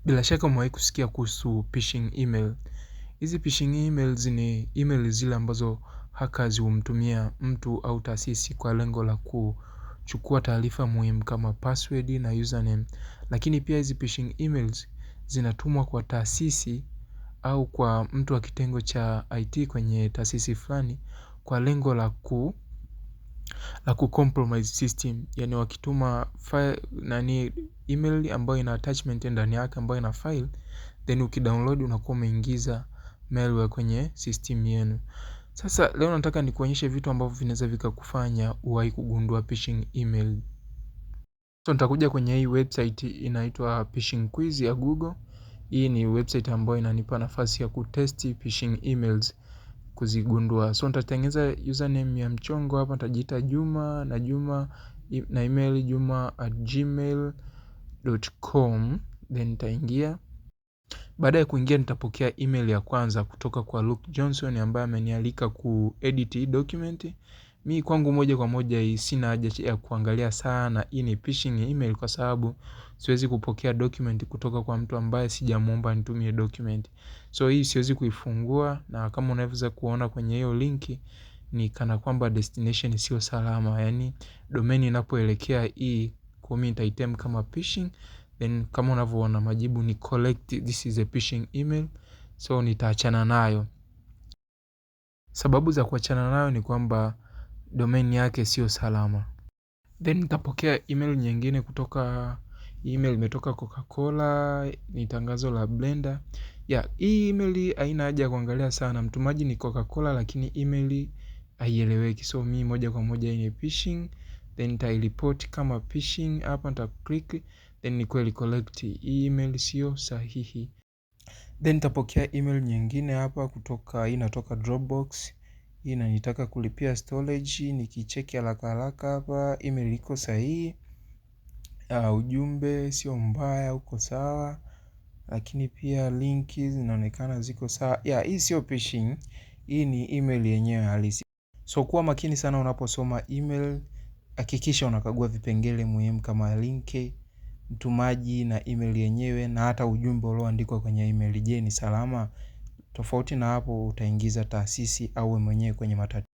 Bila shaka umewahi kusikia kuhusu phishing email. Hizi phishing emails ni email zile ambazo hackers humtumia mtu au taasisi kwa lengo la kuchukua taarifa muhimu kama password na username. Lakini pia hizi phishing emails zinatumwa kwa taasisi au kwa mtu wa kitengo cha IT kwenye taasisi fulani kwa lengo la kucompromise system. Yani wakituma file email ambayo ina attachment ndani yake ambayo ina file, then ukidownload unakuwa umeingiza malware kwenye system yenu. Sasa leo nataka nikuonyeshe vitu ambavyo vinaweza vikakufanya uwahi kugundua phishing email. So nitakuja kwenye hii website inaitwa Phishing Quiz ya Google. Hii ni website ambayo inanipa nafasi ya kutesti phishing emails, kuzigundua. So nitatengeneza username ya mchongo hapa, nitajiita Juma na email juma@gmail.com, then nitaingia. Baada ya kuingia nitapokea email ya kwanza kutoka kwa Luke Johnson ambaye amenialika kuedit hii document. Mimi kwangu moja kwa moja hii sina haja ya kuangalia sana hii ni phishing email kwa sababu siwezi kupokea document kutoka kwa mtu ambaye sijamuomba anitumie document. So hii siwezi kuifungua, na kama unaweza kuona kwenye hiyo linki ni kana kwamba destination sio salama. Yani domain inapoelekea hii kwa mimi nitaitem kama phishing, then kama unavyoona majibu ni collect, this is a phishing email. So nitaachana nayo. Sababu za kuachana nayo ni kwamba domain yake sio salama. Then nitapokea email nyingine kutoka, email imetoka Coca-Cola, ni tangazo la blender. Hii email haina haja ya kuangalia sana. Mtumaji ni Coca-Cola lakini email haieleweki. So mimi moja kwa moja hii ni phishing, then nitaireport kama phishing. Hapa nita click, then ni kweli collect, hii email sio sahihi. Then nitapokea email nyingine hapa kutoka, hii inatoka Dropbox. Hii inanitaka kulipia storage. Nikicheki haraka haraka hapa email iko sahihi. Ujumbe sio mbaya, uko sawa. Lakini pia linki zinaonekana ziko sawa. Hii sio phishing, hii ni email yenyewe halisi. So kuwa makini sana unaposoma email. Hakikisha unakagua vipengele muhimu kama linki, mtumaji na email yenyewe, na hata ujumbe ulioandikwa kwenye email. Je, ni salama? Tofauti na hapo utaingiza taasisi au wewe mwenyewe kwenye matatizo.